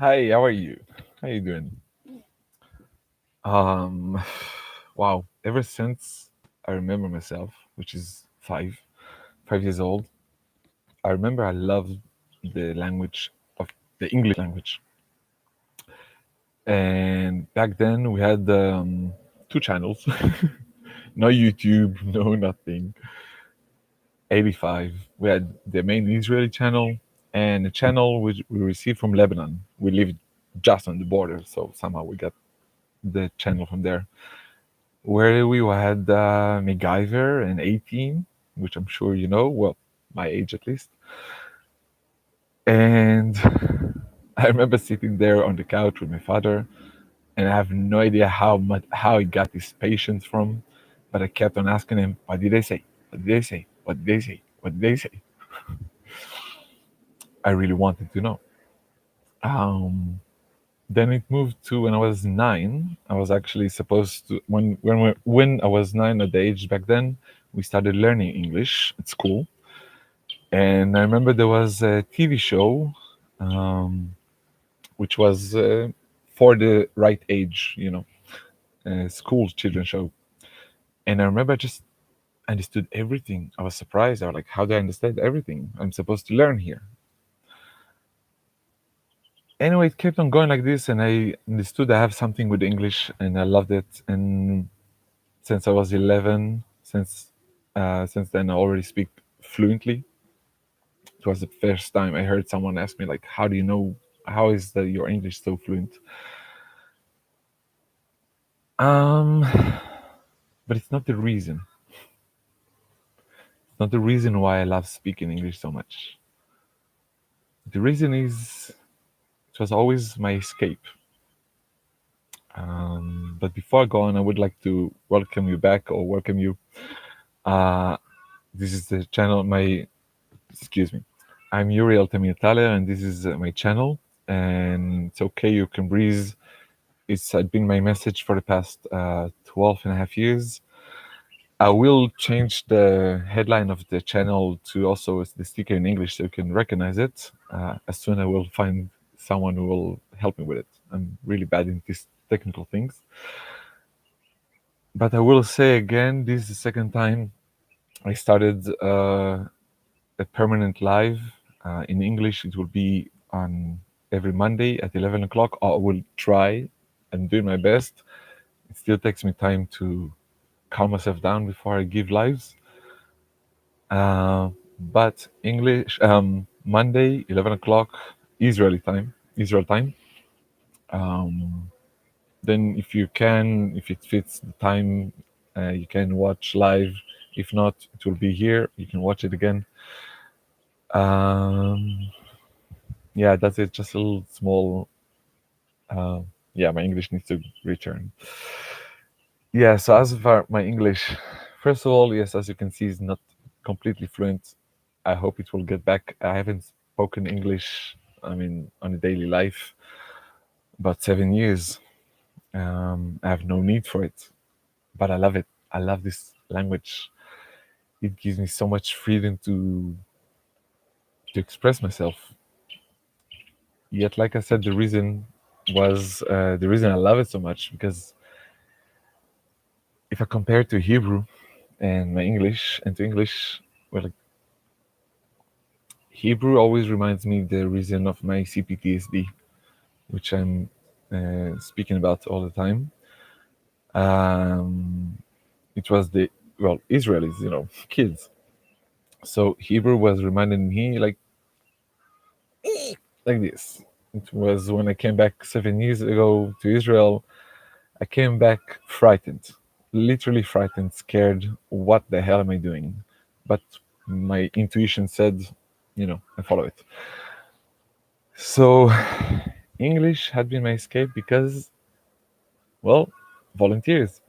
Hi, how are you? How you doing? Um, wow. Ever since I remember myself, which is 5 years old, I remember I loved the language of the English language. And back then we had two channels, no YouTube, no nothing. 85. We had the main Israeli channel and a channel which we received from Lebanon. We lived just on the border, so somehow we got the channel from there. Where we had MacGyver and 18, which I'm sure you know, well, my age at least. And I remember sitting there on the couch with my father, and I have no idea how he got this patience from, but I kept on asking him, "What did they say? What did they say? What did they say? What did they say?" I really wanted to know. Um, then it moved to when I was 9. I was actually supposed to when I was 9 at the age back then, we started learning English at school. And I remember there was a TV show, um, which was for the right age, a school children show. And I remember I just understood everything. I was surprised. I was like, how do I understand everything? I'm supposed to learn here. Anyway, it kept on going like this, and I understood I have something with English, and I loved it. And since I was 11, since then I already speak fluently. It was the first time I heard someone ask me like, "How do you know? How is that your English so fluent?" Um, but it's not the reason. It's not the reason why I love speaking English so much. The reason is it was always my escape. But before I go on, I would like to welcome you back or welcome you. Uh, this is the channel. Excuse me. I'm Yuri Altamiatale, and this is my channel. And it's okay, you can breathe. It's been my message for the past 12 and a half years. I will change the headline of the channel to also the sticker in English so you can recognize it. As soon I will find someone who will help me with it. I'm really bad in these technical things. But I will say again, this is the second time I started a permanent live in English. It will be on every Monday at 11 o'clock. I will try and do my best. It still takes me time to calm myself down before I give lives. But English, Monday, 11 o'clock, Israel time. Um, then if it fits the time, you can watch live. If not, it will be here. You can watch it again. Um, yeah, that's it. Just a little small. Uh, yeah, my English needs to return. Yeah, so as for my English, first of all, yes, as you can see, is not completely fluent. I hope it will get back. I haven't spoken English, I mean, on a daily life, about 7 years. I have no need for it, but I love it. I love this language. It gives me so much freedom to express myself. Yet, like I said, the reason I love it so much because if I compare it to Hebrew and my English and to English, well, like, Hebrew always reminds me the reason of my CPTSD, which I'm speaking about all the time. Um, it was Israelis, kids. So Hebrew was reminding me like this. It was when I came back 7 years ago to Israel. I came back frightened, literally frightened, scared. What the hell am I doing? But my intuition said, I follow it. So English had been my escape because, well, volunteers.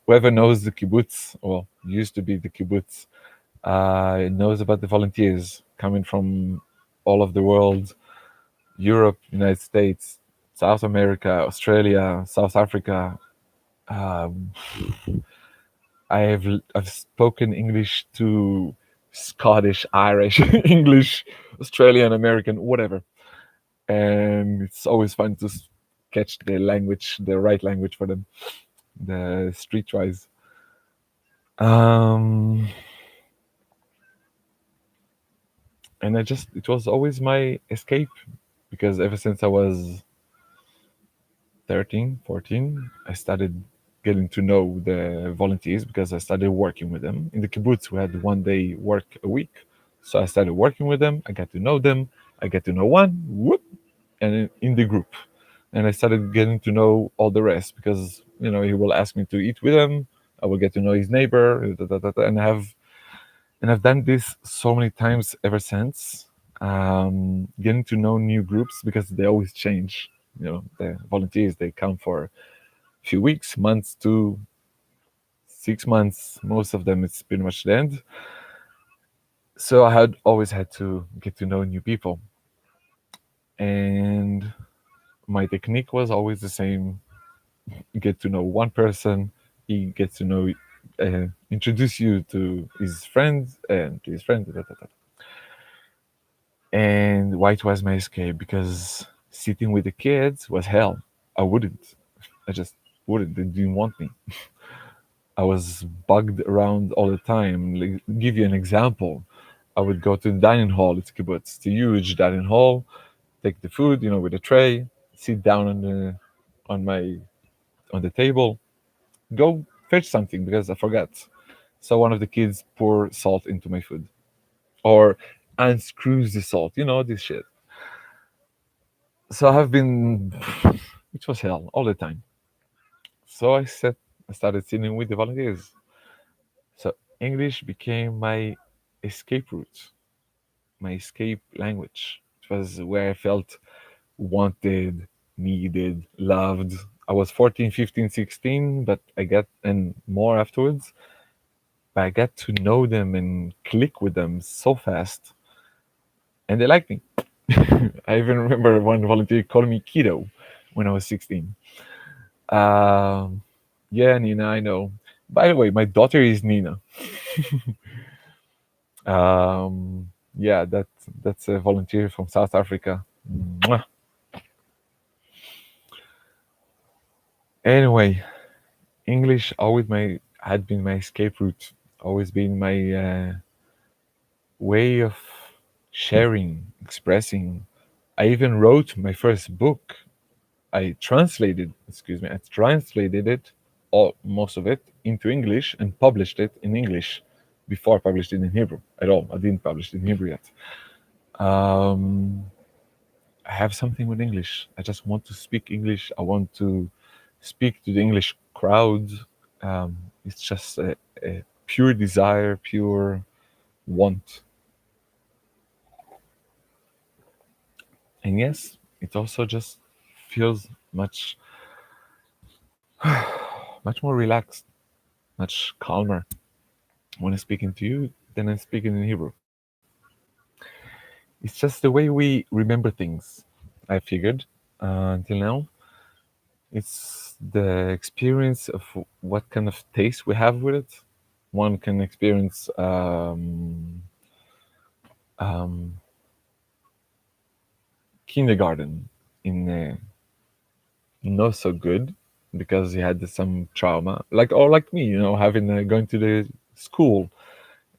Whoever knows the kibbutz, or used to be the kibbutz, knows about the volunteers coming from all of the world: Europe, United States, South America, Australia, South Africa. Um, I've spoken English to Scottish, Irish, English, Australian, American, whatever. and it's always fun to catch the language, the right language for them, the streetwise. Um, and it was always my escape because ever since I was 13, 14, I started getting to know the volunteers because I started working with them. In the kibbutz, we had 1 day work a week. So I started working with them. I got to know them. I get to know one, whoop, and in the group. And I started getting to know all the rest because, he will ask me to eat with him. I will get to know his neighbor, and I've done this so many times ever since. Getting to know new groups because they always change. The volunteers, they come for a few weeks, months to 6 months. Most of them, it's pretty much the end. So I had always had to get to know new people, and my technique was always the same: get to know one person, he gets to know, introduce you to his friends and to his friends. And why it was my escape? Because sitting with the kids was hell. I wouldn't. I just wouldn't. They didn't want me. I was bugged around all the time. Like, give you an example. I would go to the dining hall. It's kibbutz. It's a huge dining hall. Take the food, with a tray. Sit down on the table. Go fetch something because I forgot. So one of the kids pour salt into my food, or unscrews the salt. This shit. So I have been, which was hell all the time. So I started sitting with the volunteers. So English became my escape route, my escape language. It was where I felt wanted, needed, loved. I was 14, 15, 16, but I got, and more afterwards, but I got to know them and click with them so fast, and they liked me. I even remember one volunteer calling me Kiddo when I was 16. Um, yeah, Nina, I know. By the way, my daughter is Nina. Yeah, that's a volunteer from South Africa. Mwah. Anyway, English always my had been my escape route, always been my way of sharing, expressing. I even wrote my first book. I translated it, all most of it, into English and published it in English before I published it in Hebrew at all. I didn't publish it in Hebrew yet. Um, I have something with English. I just want to speak English. I want to speak to the English crowd. It's just a pure desire, pure want. And yes, it also just feels much more relaxed, much calmer when I'm speaking to you than I'm speaking in Hebrew. It's just the way we remember things, I figured, until now. It's the experience of what kind of taste we have with it. One can experience um, kindergarten in not so good because he had some trauma, like me, having going to the school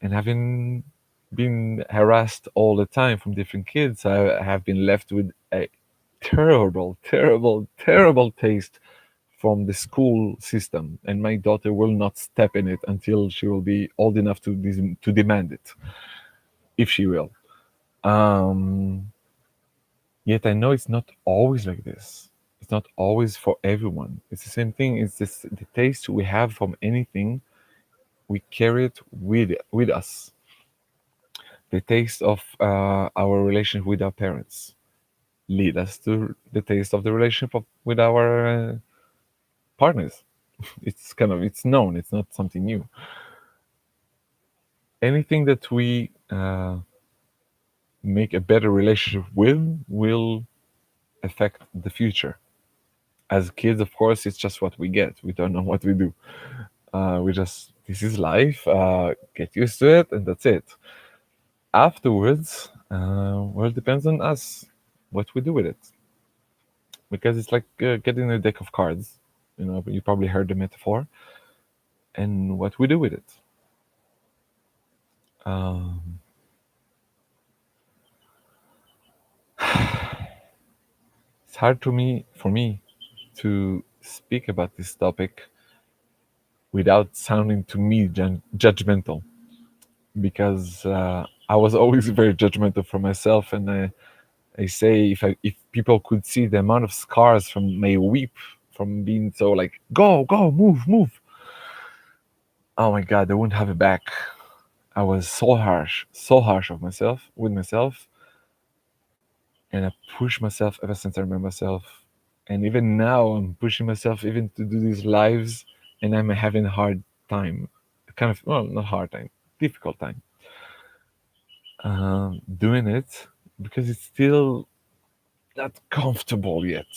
and having been harassed all the time from different kids. I have been left with a terrible, terrible, terrible taste from the school system, and my daughter will not step in it until she will be old enough to demand it, if she will. Um, Yet I know it's not always like this. It's not always for everyone. It's the same thing. It's this the taste we have from anything. We carry it with us. The taste of our relationship with our parents lead us to the taste of the relationship with our partners. It's known. It's not something new. Anything that we make a better relationship with will affect the future. As kids, of course, it's just what we get. We don't know what we do. We just, this is life. Get used to it, and that's it. Afterwards, well, it depends on us. what we do with it, because it's like getting a deck of cards. You probably heard the metaphor, and what we do with it. Um, it's hard for me to speak about this topic without sounding to me judgmental, because I was always very judgmental for myself, and I say if people could see the amount of scars from my weep from being so like go move move, oh my god, they wouldn't have it back. I was so harsh of myself with myself, and I pushed myself ever since I remember myself. And even now, I'm pushing myself even to do these lives, and I'm having a hard time, kind of, well, not hard time, difficult time, doing it because it's still not comfortable yet.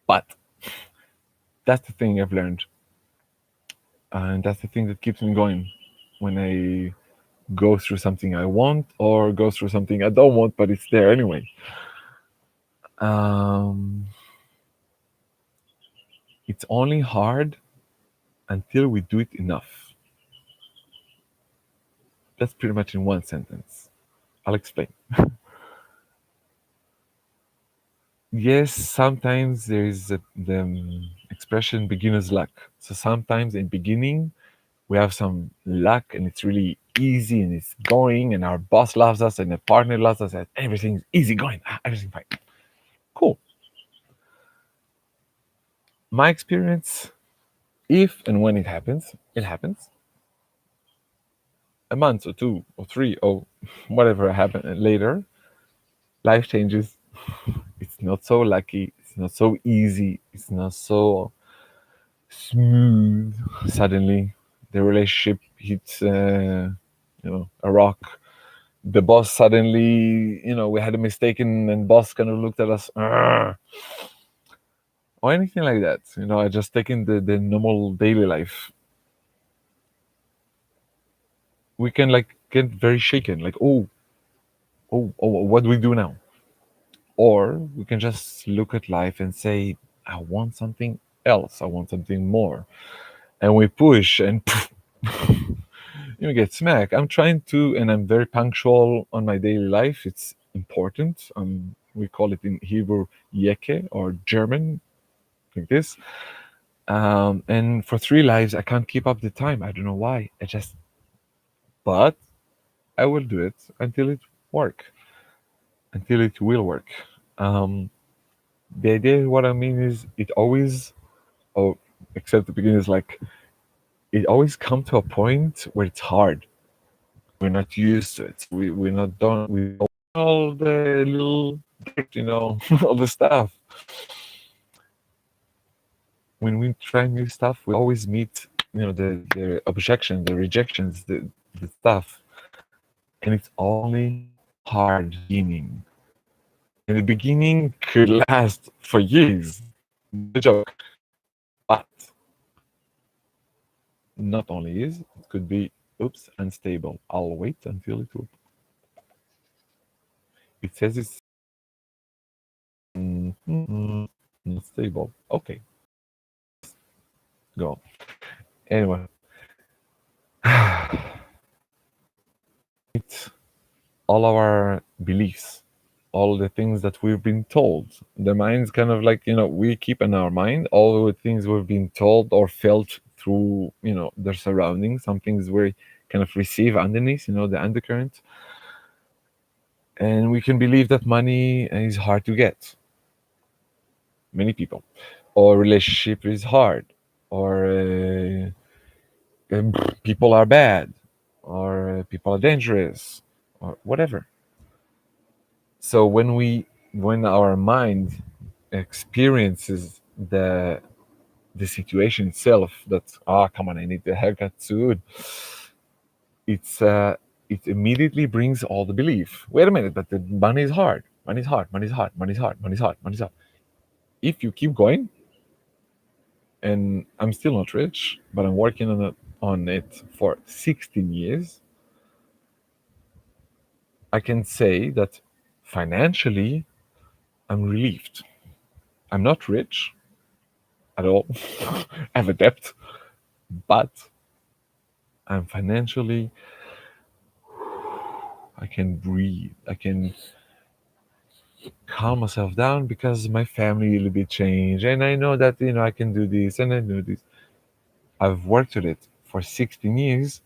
But that's the thing I've learned, and that's the thing that keeps me going when I go through something I want or go through something I don't want, but it's there anyway. Um, it's only hard until we do it enough. That's pretty much in one sentence. I'll explain. Yes, sometimes there is the expression beginner's luck. So sometimes in beginning, we have some luck and it's really easy and it's going and our boss loves us and the partner loves us and everything's easy going. Everything fine. Cool. My experience, if and when it happens, it happens. A month or two or three or whatever happen later, life changes. It's not so lucky. It's not so easy. It's not so smooth. Suddenly, the relationship hits, a rock. The boss suddenly, we had a mistake, and boss kind of looked at us, "Argh," or anything like that. I just taken the normal daily life. We can like get very shaken, like, oh, what do we do now? Or we can just look at life and say, I want something else. I want something more. And we push and you get smacked. I'm trying to, and I'm very punctual on my daily life. It's important. We call it in Hebrew yeke or German, like this. And for 3 lives, I can't keep up the time. I don't know why. But I will do it until it work, until it will work. Um, the idea, what I mean is, it always, oh, except the beginning is like, it always come to a point where it's hard. We're not used to it. We're not done. We don't all the little dirt, all the stuff. When we try new stuff, we always meet, the objection, the rejections, the stuff, and it's only hard beginning. And the beginning could last for years. No joke. But not only is, it could be, oops, unstable. I'll wait until it will. It says it's not stable. Okay, go. Anyway, it's all our beliefs, all the things that we've been told. The mind's kind of like, we keep in our mind all the things we've been told or felt through, their surroundings. Some things we kind of receive underneath, the undercurrent. And we can believe that money is hard to get. Many people. Or relationship is hard. Or people are bad. Or people are dangerous. Or whatever. So when our mind experiences the situation itself, that, come on, I need the haircut soon, it's it immediately brings all the belief. Wait a minute, but the money is hard. Money's hard. Money's hard. Money's hard. Money's hard. Money's hard. If you keep going, and I'm still not rich, but I'm working on it for 16 years, I can say that Financially, I'm relieved. I'm not rich at all. I have a debt, but I'm financially, I can breathe. I can calm myself down because my family a little bit changed, and I know that I can do this and I do this. I've worked at it for 16 years.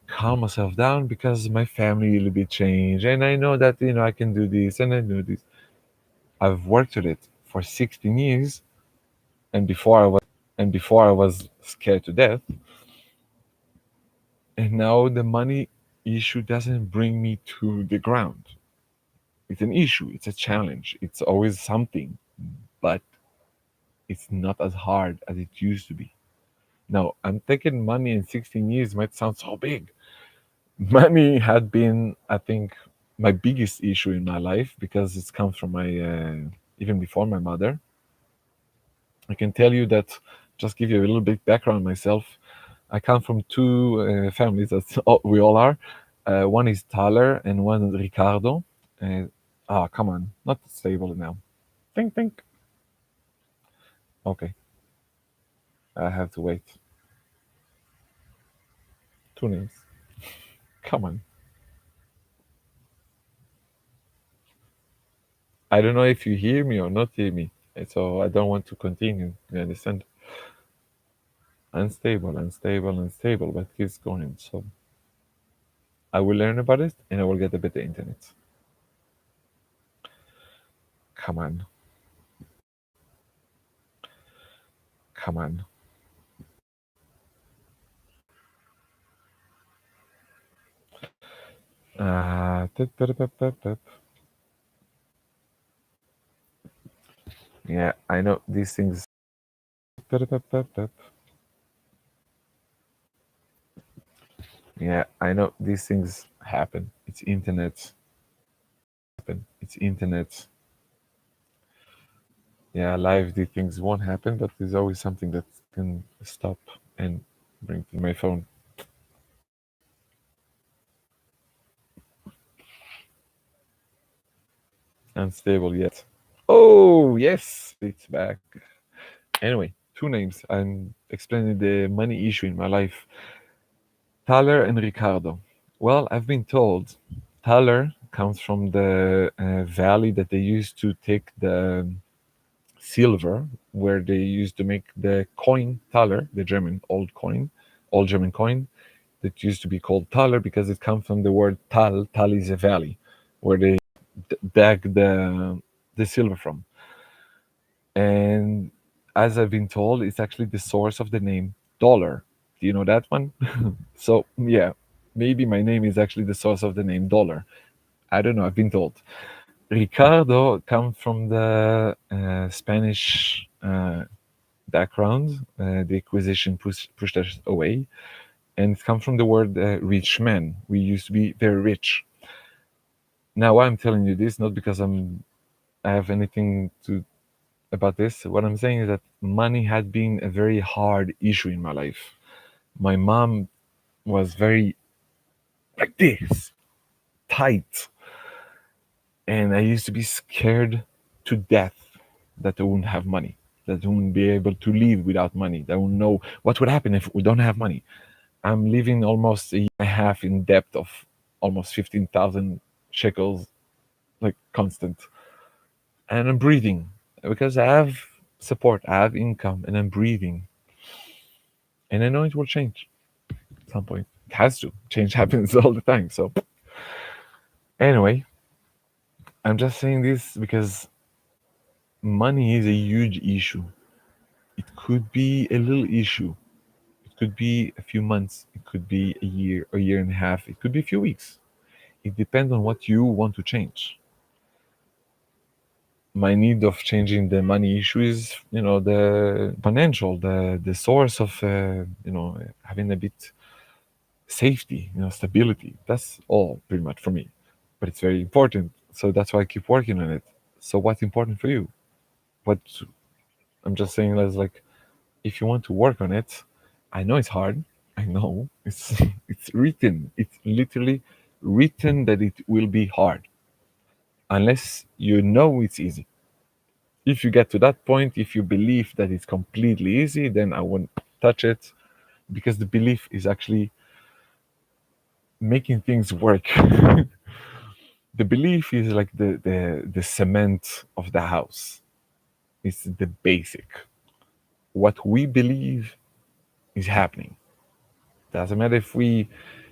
Calm myself down because my family a little bit changed, and I know that I can do this and I do this. I've worked at it for 16 years, and before I was scared to death, and now the money issue doesn't bring me to the ground. It's an issue, it's a challenge, it's always something, but it's not as hard as it used to be. Now, I'm thinking money in 16 years might sound so big. Money had been, I think, my biggest issue in my life because it's come from my, even before my mother. I can tell you that, just give you a little bit background myself. I come from two families, that's all, we all are. One is Tyler and one is Ricardo. Come on, not stable now. Think, think. Okay, I have to wait. Two names. Come on. I don't know if you hear me or not hear me, so I don't want to continue. You understand? Unstable, unstable, unstable, but keeps going. So I will learn about it and I will get a better internet. Come on, come on. Tip. Yeah, I know these things. Tip. Yeah, I know these things happen. It's internet. It's internet. Yeah, live these things won't happen, but there's always something that can stop and bring to my phone. Unstable yet. Oh yes, it's back. Anyway, two names. I'm explaining the money issue in my life. Thaler and Ricardo. Well, I've been told Thaler comes from the valley that they used to take the silver, where they used to make the coin Thaler, the German old German coin, that used to be called Thaler because it comes from the word Tal. Tal is a valley where they dug the silver from. And as I've been told, it's actually the source of the name dollar. Do you know that one? So yeah, maybe my name is actually the source of the name dollar. I don't know. I've been told. Ricardo comes from the Spanish background. The Inquisition pushed us away, and it comes from the word rich man. We used to be very rich. Now I'm telling you this not because I have anything to about this. What I'm saying is that money had been a very hard issue in my life. My mom was very like this, tight, and I used to be scared to death that I wouldn't have money, that I wouldn't be able to live without money, that I wouldn't know what would happen if we don't have money. I'm living almost a year and a half in debt of almost 15,000 shekels, like constant, and I'm breathing because I have support, I have income, and I'm breathing, and I know it will change at some point. It has to. Change happens all the time. So anyway, I'm just saying this because money is a huge issue. It could be a little issue. It could be a few months. It could be a year and a half. It could be a few weeks. It depends on what you want to change. My need of changing the money issue is, the financial, the source of, having a bit safety, stability. That's all pretty much for me. But it's very important. So that's why I keep working on it. So what's important for you? What I'm just saying is like, if you want to work on it, I know it's hard. I know it's it's written. It's literally written that it will be hard. unless you know it's easy. If you get to that point, if you believe that it's completely easy, then I won't touch it, because the belief is actually making things work. The belief is like the cement of the house. It's the basic. What we believe is happening. Doesn't matter if we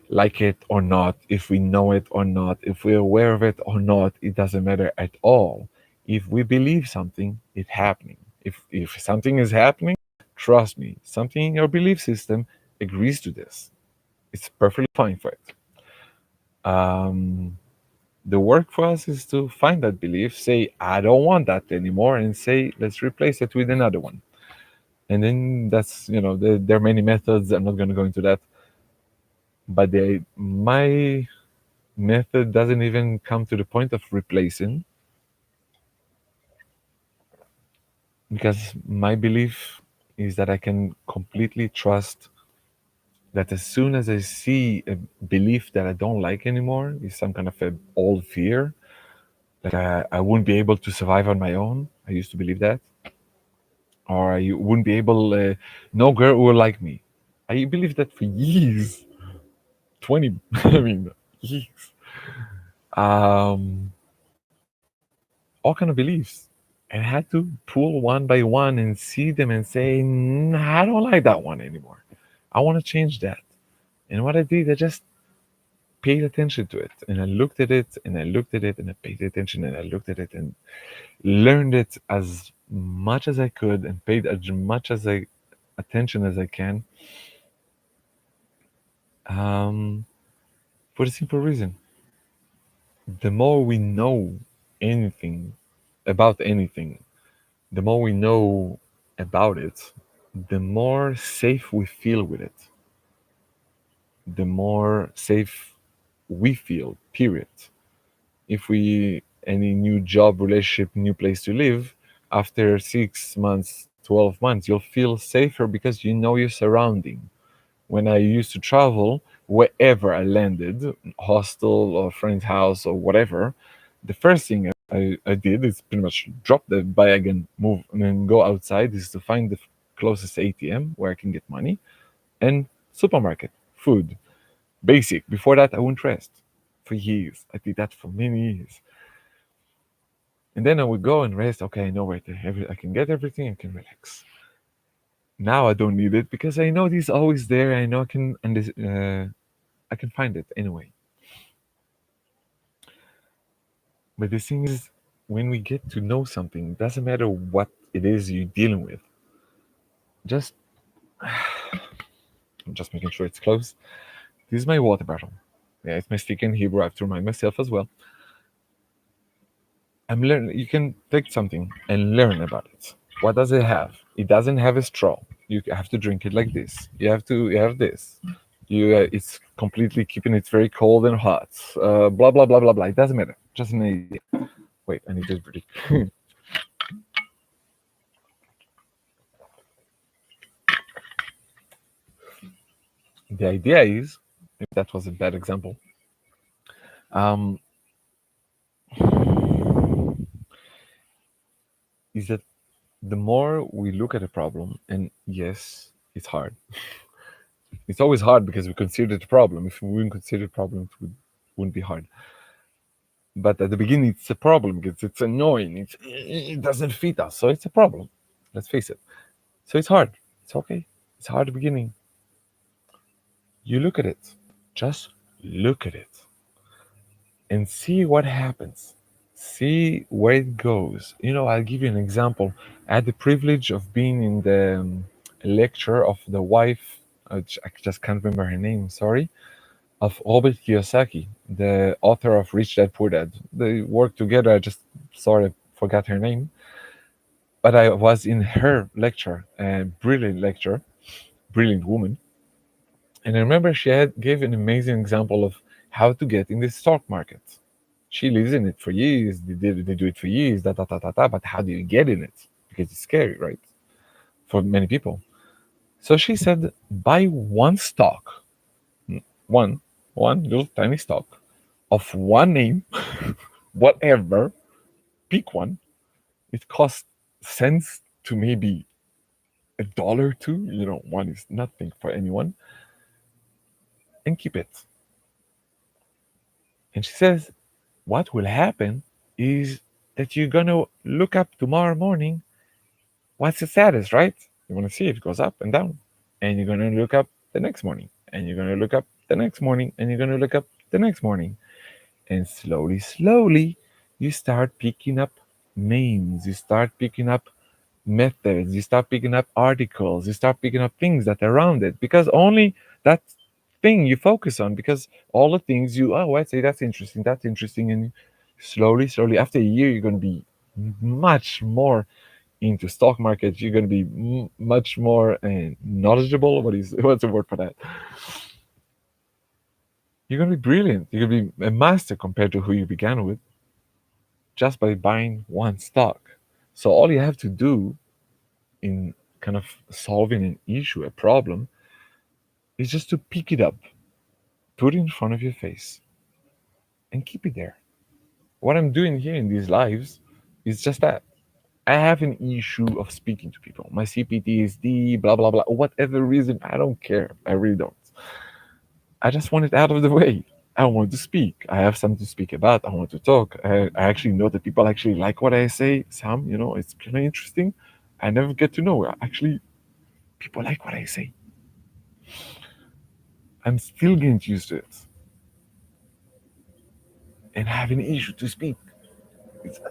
like it or not, if we know it or not, if we're aware of it or not, it doesn't matter at all. If we believe something, it's happening. If something is happening, trust me, something in your belief system agrees to this. It's perfectly fine for it. Um, the work for us is to find that belief, say, I don't want that anymore, and say, let's replace it with another one. And then that's, there are many methods. I'm not going to go into that. But my method doesn't even come to the point of replacing, because my belief is that I can completely trust that as soon as I see a belief that I don't like anymore, is some kind of a old fear, like I wouldn't be able to survive on my own. I used to believe that, or I wouldn't be able. No girl will like me. I believed that for years, 20. I mean, years. Um, all kind of beliefs, and I had to pull one by one and see them and say, nah, I don't like that one anymore. I want to change that. And what I did, I just paid attention to it, and I looked at it, and I looked at it, and I paid attention, and I looked at it, and learned it as much as I could, and paid as much as I attention as I can. Um, for the simple reason, the more we know anything about anything, the more we know about it, the more safe we feel with it, the more safe we feel, period. If we, any new job, relationship, new place to live, after 6 months, 12 months, you'll feel safer because you know your surrounding. When I used to travel, wherever I landed, hostel or friend's house or whatever, the first thing I did is pretty much drop the bag and move and then go outside, is to find the closest ATM where I can get money, and supermarket, food, basic. Before that, I wouldn't rest for years. I did that for many years. And then I would go and rest. Okay, I know where I can get everything, I can relax. Now I don't need it because I know it's always there. I know I can, and I can find it anyway. But the thing is, when we get to know something, it doesn't matter what it is you're dealing with. Just, I'm just making sure it's close. This is my water bottle. Yeah, it's my stick in Hebrew. I have to remind myself as well. I'm learning. You can take something and learn about it. What does it have? It doesn't have a straw. You have to drink it like this. You have this. It's completely keeping it very cold and hot. Blah blah blah blah blah. It doesn't matter. Just an idea. Wait, I need to breathe. The idea is, if that was a bad example, um, is that the more we look at a problem, and yes, it's hard. It's always hard because we consider it a problem. If we wouldn't consider it a problem, wouldn't be hard. But at the beginning, it's a problem because it's annoying. It doesn't fit us, so it's a problem. Let's face it. So it's hard. It's okay. It's hard at the beginning. You look at it. Just look at it and see what happens. See where it goes. I'll give you an example. I had the privilege of being in the lecture of the wife. I just can't remember her name. Sorry, of Robert Kiyosaki, the author of Rich Dad Poor Dad. They worked together. I just sort of forgot her name, but I was in her lecture, a brilliant lecture, brilliant woman. And I remember gave an amazing example of how to get in the stock market. She lives in it for years. They do it for years. Da, da, da, da, da, but how do you get in it? Because it's scary, right? For many people. So she said, buy one stock, one, one little tiny stock of one name, whatever, pick one. It costs cents to maybe a dollar or two. One is nothing for anyone, and keep it. And she says, what will happen is that you're gonna look up tomorrow morning. What's the status, right? You want to see if it goes up and down. And you're going to look up the next morning. And you're going to look up the next morning. And you're going to look up the next morning. And slowly, slowly, you start picking up names. You start picking up methods. You start picking up articles. You start picking up things that are around it. Because only that thing you focus on. Because all the things I say that's interesting. That's interesting. And slowly, slowly, after a year, you're going to be much more into stock market. You're going to be much more knowledgeable. What's the word for that? You're going to be brilliant. You're going to be a master compared to who you began with, just by buying one stock. So all you have to do in kind of solving an issue, a problem, is just to pick it up, put it in front of your face, and keep it there. What I'm doing here in these lives is just that. I have an issue of speaking to people. My CPTSD, blah blah blah. Whatever reason, I don't care. I really don't. I just want it out of the way. I want to speak. I have something to speak about. I want to talk. I actually know that people actually like what I say. Some, it's kind of interesting. I never get to know. Actually, people like what I say. I'm still getting used to it. And I have an issue to speak. It's-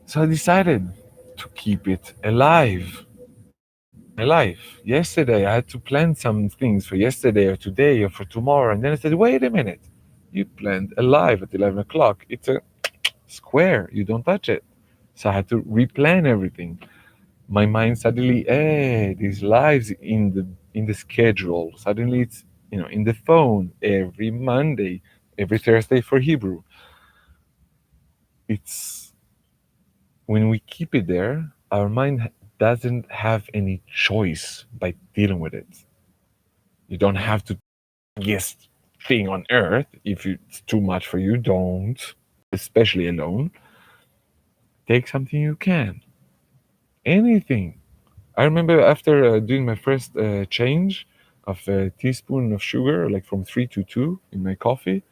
So I decided to keep it alive in my life. Yesterday, I had to plan some things for yesterday or today or for tomorrow. And then I said, wait a minute. You planned alive at 11 o'clock. It's a square. You don't touch it. So I had to replan everything. My mind suddenly, these lives in the schedule. Suddenly it's in the phone every Monday, every Thursday for Hebrew. It's when we keep it there, our mind doesn't have any choice by dealing with it. You don't have to guess thing on earth. If it's too much for you, don't, especially alone. Take something you can. Anything. I remember after doing my first change of a teaspoon of sugar, like from 3 to 2 in my coffee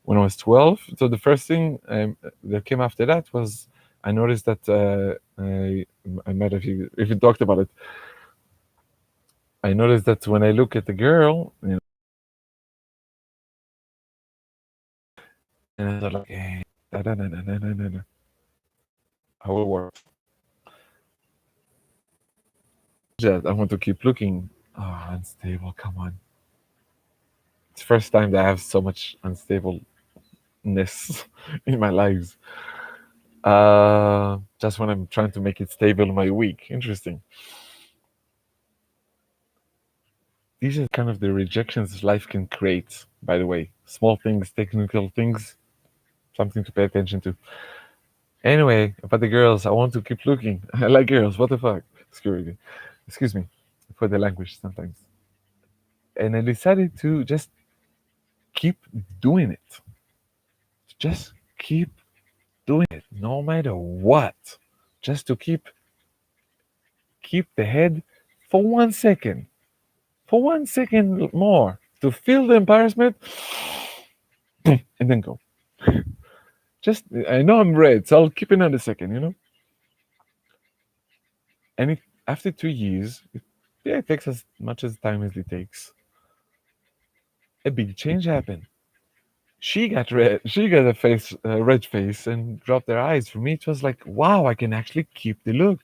when I was 12. So the first thing that came after that was I noticed that I might have, if you talked about it, I noticed that when I look at the girl, and I thought like, hey, da, da, da, da, da, da, da, da. How will work? Just, I want to keep looking. Oh, unstable. Come on. It's the first time that I have so much unstableness in my lives. Just when I'm trying to make it stable in my week. Interesting. These are kind of the rejections life can create, by the way. Small things, technical things, something to pay attention to. Anyway, about the girls, I want to keep looking. I like girls. What the fuck? Excuse me for the language sometimes. And I decided to just keep doing it. Just keep doing it, no matter what. Just to keep the head for 1 second, for 1 second more, to feel the embarrassment, and then go. Just I know I'm red, so I'll keep another second. And after 2 years, yeah, it takes as much as time as it takes. A big change happened. She got red. She got a red face and dropped her eyes. For me, it was like, wow, I can actually keep the look.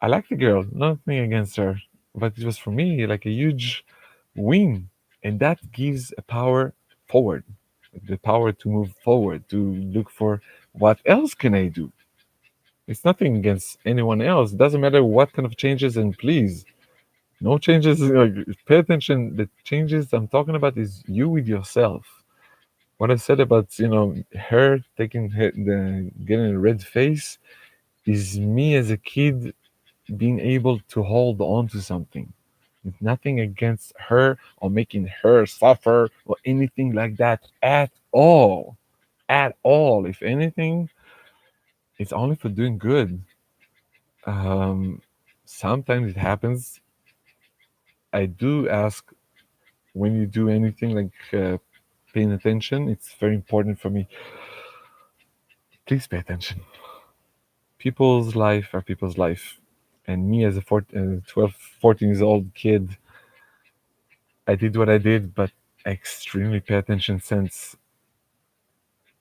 I like the girl, nothing against her, but it was for me like a huge win, and that gives a power forward, the power to move forward, to look for what else can I do. It's nothing against anyone else. It doesn't matter what kind of changes, and please, no changes. Like, pay attention. The changes I'm talking about is you with yourself. What I said about her taking getting a red face is me as a kid being able to hold on to something. It's nothing against her or making her suffer or anything like that at all. at all. If anything, it's only for doing good. Um, Sometimes it happens. I do ask when you do anything like paying attention. It's very important for me. Please pay attention. People's life are people's life. And me as a 12, 14 years old kid, I did what I did, but I extremely pay attention since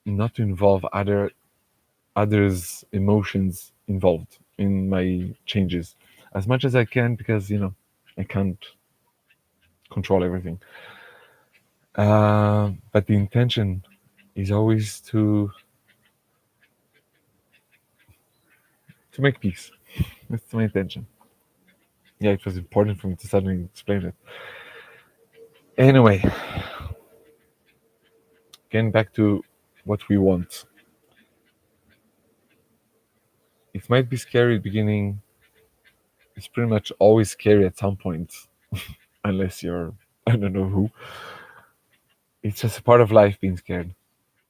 not to involve others' emotions involved in my changes as much as I can because I can't control everything. But the intention is always to make peace. That's my intention. Yeah, it was important for me to suddenly explain it. Anyway, getting back to what we want. It might be scary at the beginning. It's pretty much always scary at some point, unless you're I don't know who. It's just a part of life being scared.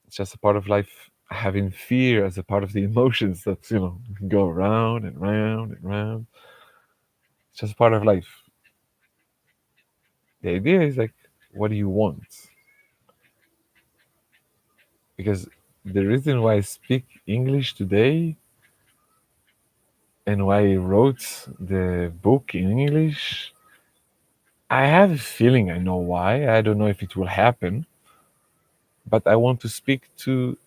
It's just a part of life having fear as a part of the emotions that go round and round and round. It's just a part of life. The idea is like, what do you want? Because the reason why I speak English today and why I wrote the book in English, I have a feeling I know why. I don't know if it will happen, but I want to speak to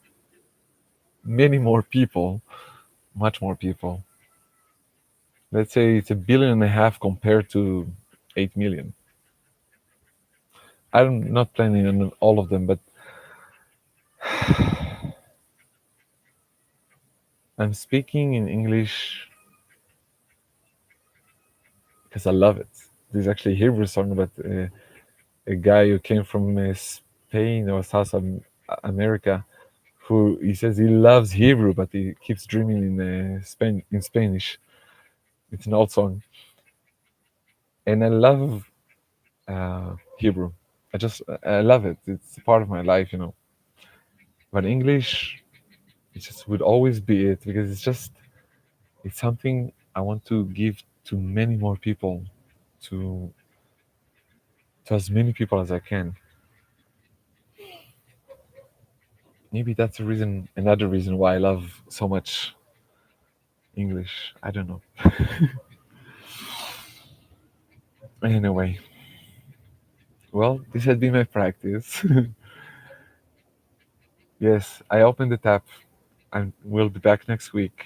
many more people, much more people. Let's say it's 1.5 billion compared to 8 million. I'm not planning on all of them, but I'm speaking in English because I love it. There's actually a Hebrew song about a guy who came from Spain or America, who he says he loves Hebrew, but he keeps dreaming in Spanish. It's an old song, and I love Hebrew. I love it. It's a part of my life. But English, it just would always be it because it's something I want to give to many more people, to to as many people as I can. Maybe that's another reason why I love so much English. I don't know. Anyway, well, this has been my practice. Yes, I opened the tap and we'll be back next week.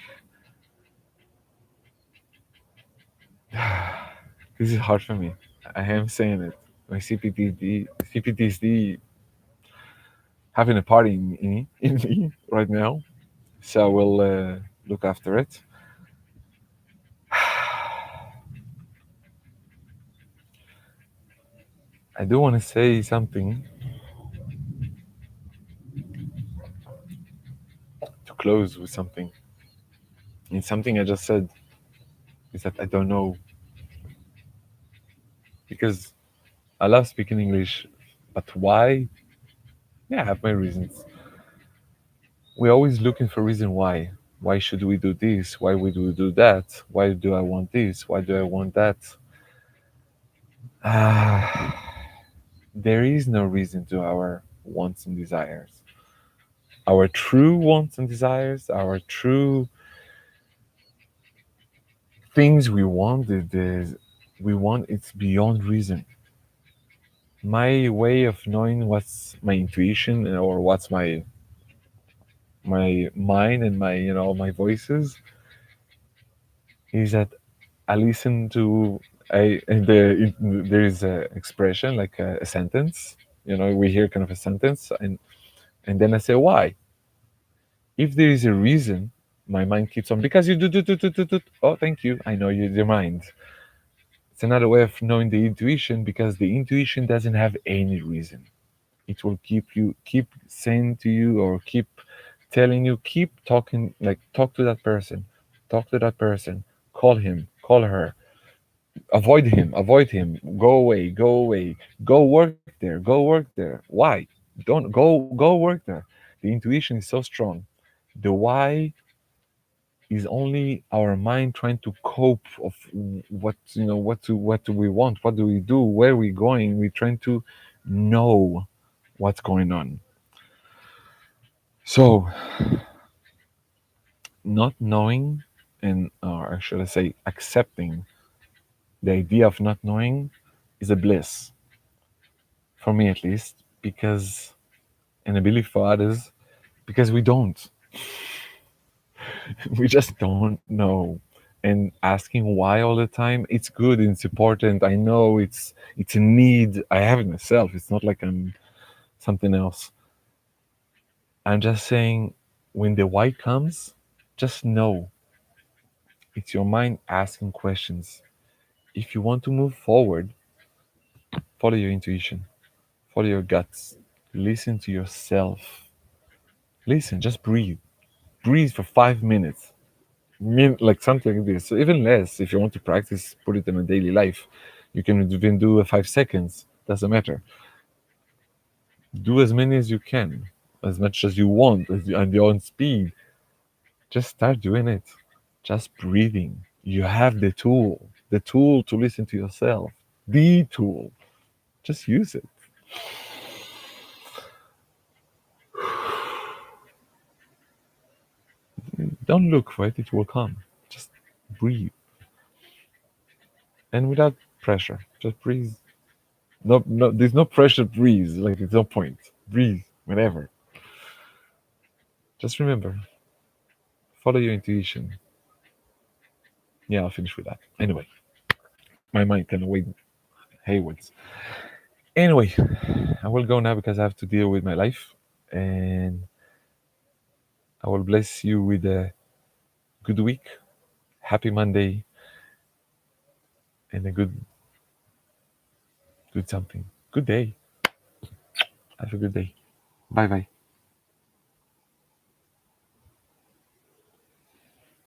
This is hard for me. I am saying it. My CPTSD having a party in me right now. So I will look after it. I do want to say something to close with something. And something I just said is that I don't know because I love speaking English, but why? Yeah, I have my reasons. We're always looking for reason why. Why should we do this? Why would we do that? Why do I want this? Why do I want that? Ah, there is no reason to our wants and desires. Our true wants and desires, our true things we want, it's beyond reason. My way of knowing what's my intuition or what's my mind and my voices is that I listen to there is a expression like a sentence. We hear kind of a sentence and then I say why. If there is a reason, my mind keeps on because you do. Oh, thank you. I know your mind. It's another way of knowing the intuition because the intuition doesn't have any reason. It will keep saying to you or keep telling you, keep talking, like talk to that person, call him, call her, avoid him, go away, go work there, go work there. Why? Don't go work there. The intuition is so strong. The why is only our mind trying to cope of what what do we want, what do we do, where are we going. We're trying to know what's going on. So not knowing, and or should I say accepting the idea of not knowing, is a bliss for me at least, because, and I believe for others, because we don't. We just don't know. And asking why all the time, it's good, it's important. I know it's a need I have in myself. It's not like I'm something else. I'm just saying, when the why comes, just know it's your mind asking questions. If you want to move forward, follow your intuition, follow your guts, listen to yourself. Listen, just breathe. Breathe for 5 minutes. Like something like this. So even less, if you want to practice, put it in a daily life. You can even do a 5 seconds. Doesn't matter. Do as many as you can, as much as you want, at your own speed. Just start doing it. Just breathing. You have the tool to listen to yourself. The tool. Just use it. Don't look for it, it will come. Just breathe. And without pressure. Just breathe. No, no, there's no pressure. Breathe. Like there's no point. Breathe. Whatever. Just remember, follow your intuition. Yeah, I'll finish with that. Anyway, my mind kind of went haywards. Anyway, I will go now because I have to deal with my life, and I will bless you with a good week, happy Monday, and a good something. Good day. Have a good day. Bye bye.